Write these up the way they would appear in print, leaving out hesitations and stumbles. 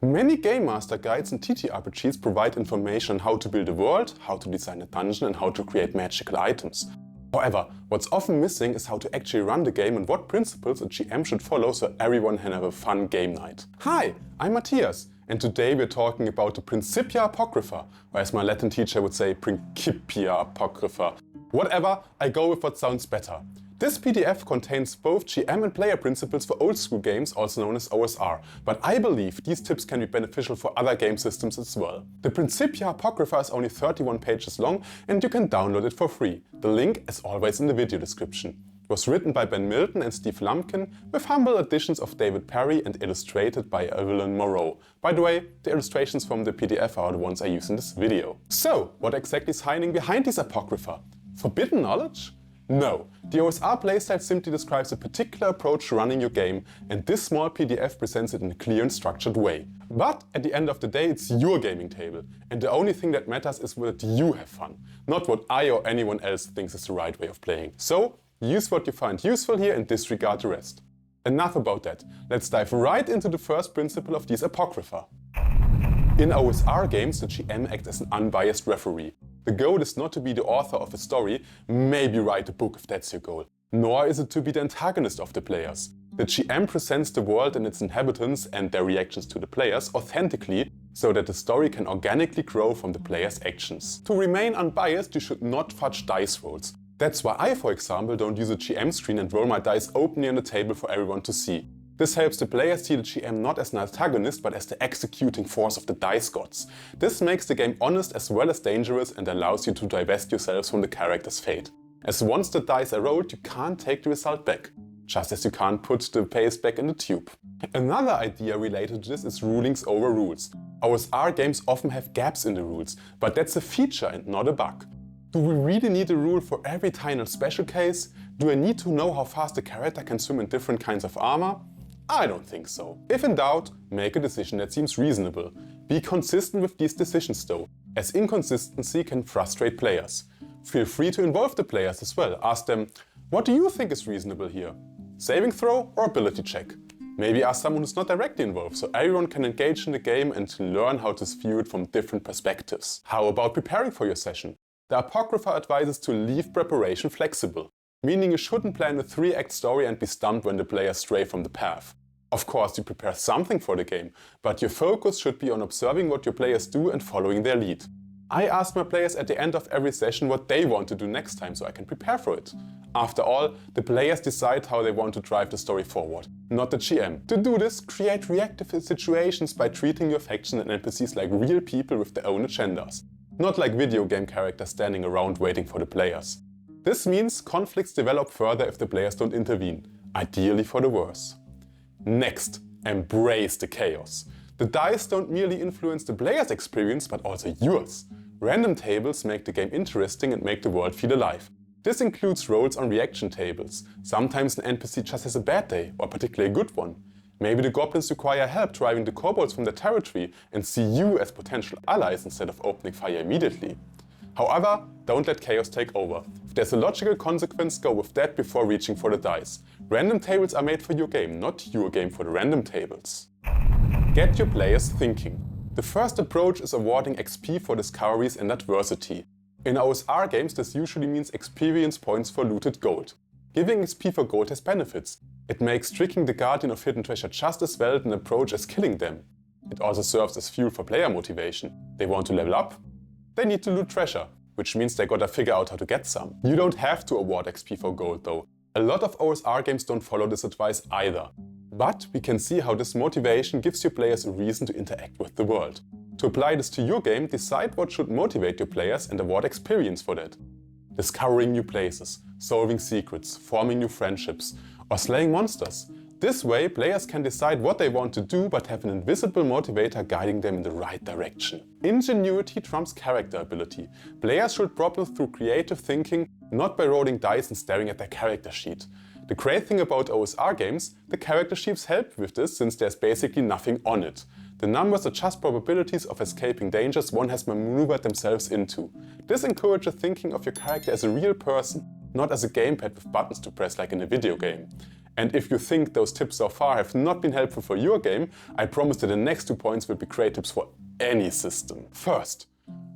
Many game master guides and TTRPGs provide information on how to build a world, how to design a dungeon and how to create magical items. However, what's often missing is how to actually run the game and what principles a GM should follow so everyone can have a fun game night. Hi, I'm Matthias, and today we're talking about the Principia Apocrypha, or as my Latin teacher would say, Principia Apocrypha. Whatever, I go with what sounds better. This PDF contains both GM and player principles for old school games, also known as OSR, but I believe these tips can be beneficial for other game systems as well. The Principia Apocrypha is only 31 pages long and you can download it for free. The link is always in the video description. It was written by Ben Milton and Steve Lumpkin, with humble additions of David Perry and illustrated by Evelyn Moreau. By the way, the illustrations from the PDF are the ones I use in this video. So, what exactly is hiding behind these Apocrypha? Forbidden knowledge? No, the OSR playstyle simply describes a particular approach to running your game, and this small PDF presents it in a clear and structured way. But at the end of the day, it's your gaming table, and the only thing that matters is that you have fun, not what I or anyone else thinks is the right way of playing. So, use what you find useful here and disregard the rest. Enough about that, let's dive right into the first principle of these Apocrypha. In OSR games, the GM acts as an unbiased referee. The goal is not to be the author of a story, maybe write a book if that's your goal, nor is it to be the antagonist of the players. The GM presents the world and its inhabitants and their reactions to the players authentically, so that the story can organically grow from the players' actions. To remain unbiased, you should not fudge dice rolls. That's why I, for example, don't use a GM screen and roll my dice openly on the table for everyone to see. This helps the players see the GM not as an antagonist but as the executing force of the dice gods. This makes the game honest as well as dangerous and allows you to divest yourselves from the character's fate. As once the dice are rolled, you can't take the result back, just as you can't put the paste back in the tube. Another idea related to this is rulings over rules. OSR games often have gaps in the rules, but that's a feature and not a bug. Do we really need a rule for every tiny or special case? Do I need to know how fast a character can swim in different kinds of armor? I don't think so. If in doubt, make a decision that seems reasonable. Be consistent with these decisions though, as inconsistency can frustrate players. Feel free to involve the players as well. Ask them, what do you think is reasonable here? Saving throw or ability check? Maybe ask someone who's not directly involved so everyone can engage in the game and learn how to view it from different perspectives. How about preparing for your session? The Apocrypha advises to leave preparation flexible, meaning you shouldn't plan a 3-act story and be stumped when the players stray from the path. Of course, you prepare something for the game, but your focus should be on observing what your players do and following their lead. I ask my players at the end of every session what they want to do next time so I can prepare for it. After all, the players decide how they want to drive the story forward, not the GM. To do this, create reactive situations by treating your faction and NPCs like real people with their own agendas, not like video game characters standing around waiting for the players. This means conflicts develop further if the players don't intervene, ideally for the worse. Next, embrace the chaos. The dice don't merely influence the player's experience but also yours. Random tables make the game interesting and make the world feel alive. This includes rolls on reaction tables. Sometimes an NPC just has a bad day, or particularly a good one. Maybe the goblins require help driving the kobolds from their territory and see you as potential allies instead of opening fire immediately. However, don't let chaos take over. If there's a logical consequence, go with that before reaching for the dice. Random tables are made for your game, not your game for the random tables. Get your players thinking. The first approach is awarding XP for discoveries and adversity. In OSR games, this usually means experience points for looted gold. Giving XP for gold has benefits. It makes tricking the guardian of hidden treasure just as well an approach as killing them. It also serves as fuel for player motivation. They want to level up? They need to loot treasure, which means they gotta figure out how to get some. You don't have to award XP for gold though. A lot of OSR games don't follow this advice either. But we can see how this motivation gives your players a reason to interact with the world. To apply this to your game, decide what should motivate your players and award experience for that. Discovering new places, solving secrets, forming new friendships, or slaying monsters. This way, players can decide what they want to do but have an invisible motivator guiding them in the right direction. Ingenuity trumps character ability. Players should problem through creative thinking, not by rolling dice and staring at their character sheet. The great thing about OSR games, the character sheets help with this since there's basically nothing on it. The numbers are just probabilities of escaping dangers one has maneuvered themselves into. This encourages thinking of your character as a real person, not as a gamepad with buttons to press like in a video game. And if you think those tips so far have not been helpful for your game, I promise that the next 2 points will be great tips for any system. First,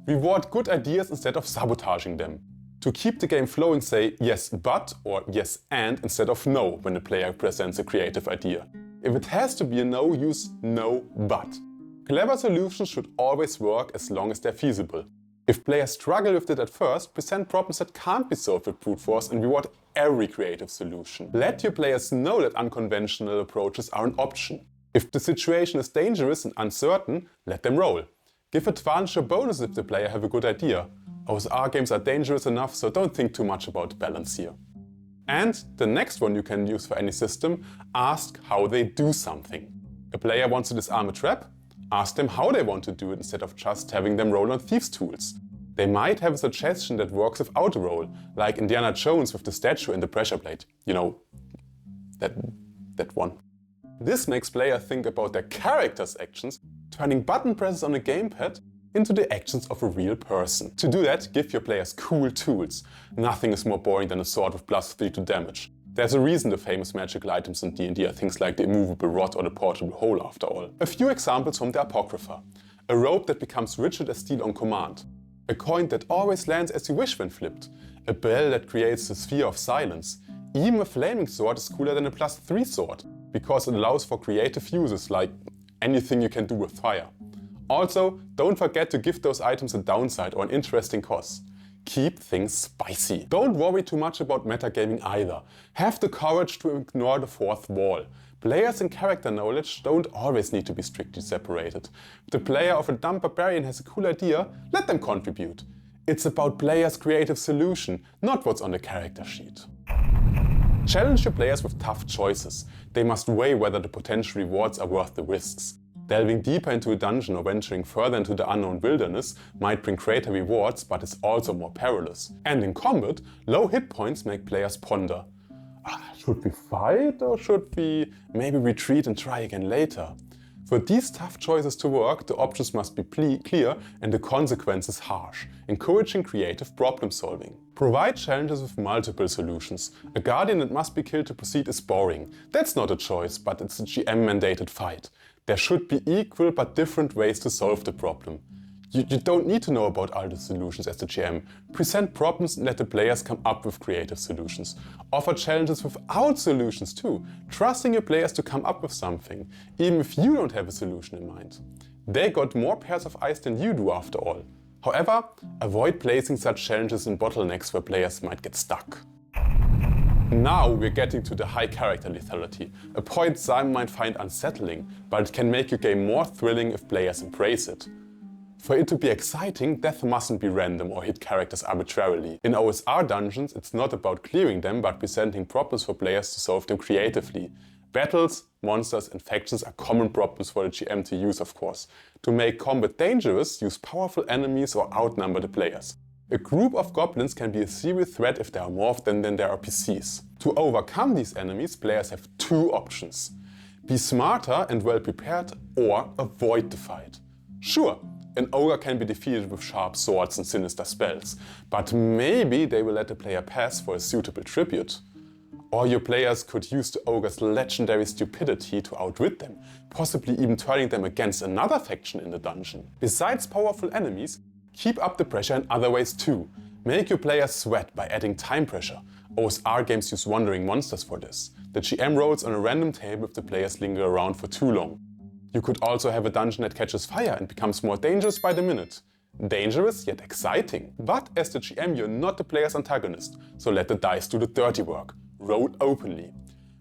reward good ideas instead of sabotaging them. To keep the game flowing, say yes but or yes and instead of no when the player presents a creative idea. If it has to be a no, use no but. Clever solutions should always work as long as they're feasible. If players struggle with it at first, present problems that can't be solved with brute force and reward every creative solution. Let your players know that unconventional approaches are an option. If the situation is dangerous and uncertain, let them roll. Give advantage or bonus if the player have a good idea. OSR games are dangerous enough, so don't think too much about balance here. And the next one you can use for any system, ask how they do something. A player wants to disarm a trap? Ask them how they want to do it instead of just having them roll on thieves' tools. They might have a suggestion that works without a roll, like Indiana Jones with the statue and the pressure plate. You know, that one. This makes players think about their character's actions, turning button presses on a gamepad into the actions of a real person. To do that, give your players cool tools. Nothing is more boring than a sword with +3 to damage. There's a reason the famous magical items in D&D are things like the immovable rod or the portable hole after all. A few examples from the Apocrypha. A rope that becomes rigid as steel on command. A coin that always lands as you wish when flipped. A bell that creates a sphere of silence. Even a flaming sword is cooler than a +3 sword, because it allows for creative uses like anything you can do with fire. Also, don't forget to give those items a downside or an interesting cost. Keep things spicy. Don't worry too much about metagaming either. Have the courage to ignore the fourth wall. Players and character knowledge don't always need to be strictly separated. If the player of a dumb barbarian has a cool idea, let them contribute. It's about players' creative solution, not what's on the character sheet. Challenge your players with tough choices. They must weigh whether the potential rewards are worth the risks. Delving deeper into a dungeon or venturing further into the unknown wilderness might bring greater rewards, but is also more perilous. And in combat, low hit points make players ponder. Should we fight or should we maybe retreat and try again later? For these tough choices to work, the options must be clear and the consequences harsh, encouraging creative problem solving. Provide challenges with multiple solutions. A guardian that must be killed to proceed is boring. That's not a choice, but it's a GM-mandated fight. There should be equal but different ways to solve the problem. You don't need to know about all the solutions as the GM. Present problems and let the players come up with creative solutions. Offer challenges without solutions too, trusting your players to come up with something, even if you don't have a solution in mind. They got more pairs of eyes than you do after all. However, avoid placing such challenges in bottlenecks where players might get stuck. Now we're getting to the high character lethality, a point some might find unsettling, but it can make your game more thrilling if players embrace it. For it to be exciting, death mustn't be random or hit characters arbitrarily. In OSR dungeons, it's not about clearing them, but presenting problems for players to solve them creatively. Battles, monsters and factions are common problems for the GM to use, of course. To make combat dangerous, use powerful enemies or outnumber the players. A group of goblins can be a serious threat if they are more often than there are PCs. To overcome these enemies, players have two options. Be smarter and well prepared, or avoid the fight. Sure, an ogre can be defeated with sharp swords and sinister spells, but maybe they will let the player pass for a suitable tribute. Or your players could use the ogre's legendary stupidity to outwit them, possibly even turning them against another faction in the dungeon. Besides powerful enemies, keep up the pressure in other ways too. Make your players sweat by adding time pressure. OSR games use wandering monsters for this. The GM rolls on a random table if the players linger around for too long. You could also have a dungeon that catches fire and becomes more dangerous by the minute. Dangerous yet exciting. But as the GM, you're not the player's antagonist, so let the dice do the dirty work. Roll openly.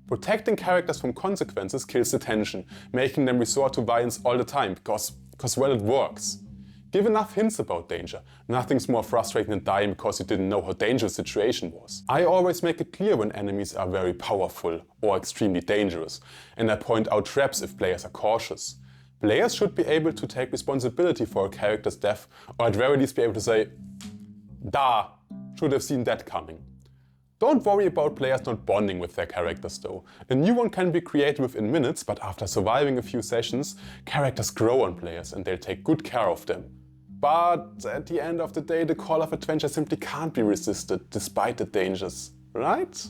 Protecting characters from consequences kills the tension, making them resort to violence all the time, because well, it works. Give enough hints about danger. Nothing's more frustrating than dying because you didn't know how dangerous the situation was. I always make it clear when enemies are very powerful or extremely dangerous, and I point out traps if players are cautious. Players should be able to take responsibility for a character's death, or at very least be able to say, "Da, should have seen that coming." Don't worry about players not bonding with their characters though. A new one can be created within minutes, but after surviving a few sessions, characters grow on players and they'll take good care of them. But at the end of the day, the call of adventure simply can't be resisted, despite the dangers, right?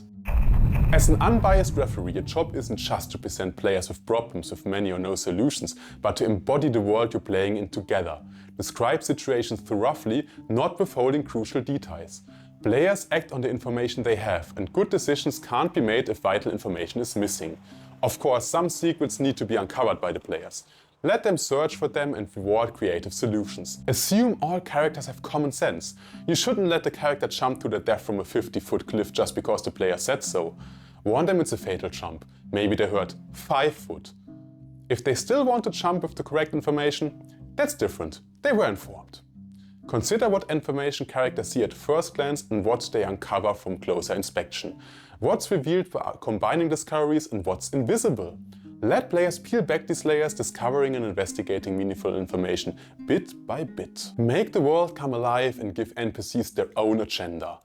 As an unbiased referee, your job isn't just to present players with problems with many or no solutions, but to embody the world you're playing in together. Describe situations thoroughly, not withholding crucial details. Players act on the information they have, and good decisions can't be made if vital information is missing. Of course, some secrets need to be uncovered by the players. Let them search for them and reward creative solutions. Assume all characters have common sense. You shouldn't let the character jump to their death from a 50-foot cliff just because the player said so. Warn them it's a fatal jump. Maybe they heard 5 foot. If they still want to jump with the correct information, that's different. They were informed. Consider what information characters see at first glance and what they uncover from closer inspection. What's revealed by combining discoveries and what's invisible. Let players peel back these layers, discovering and investigating meaningful information bit by bit. Make the world come alive and give NPCs their own agenda.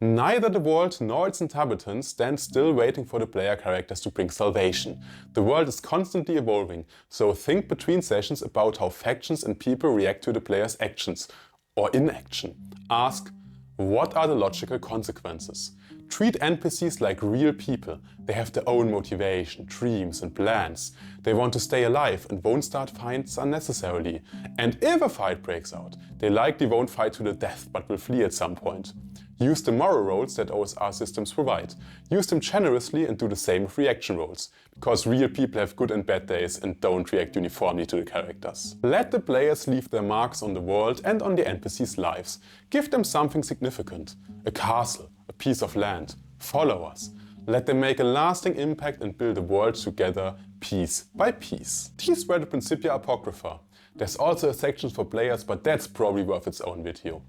Neither the world nor its inhabitants stand still waiting for the player characters to bring salvation. The world is constantly evolving, so think between sessions about how factions and people react to the player's actions or inaction. Ask, what are the logical consequences? Treat NPCs like real people. They have their own motivation, dreams and plans. They want to stay alive and won't start fights unnecessarily. And if a fight breaks out, they likely won't fight to the death but will flee at some point. Use the moral roles that OSR systems provide. Use them generously and do the same with reaction roles, because real people have good and bad days and don't react uniformly to the characters. Let the players leave their marks on the world and on the NPCs' lives. Give them something significant. A castle, a piece of land, followers. Let them make a lasting impact and build a world together, piece by piece. These were the Principia Apocrypha. There's also a section for players, but that's probably worth its own video.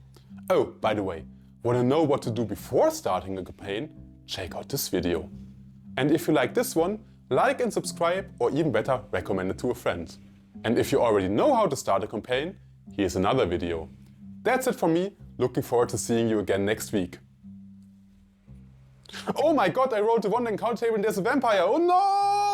Oh, by the way, want to know what to do before starting a campaign? Check out this video. And if you like this one, like and subscribe, or even better, recommend it to a friend. And if you already know how to start a campaign, here's another video. That's it from me. Looking forward to seeing you again next week. Oh my god, I rolled the one encounter table and there's a vampire! Oh no!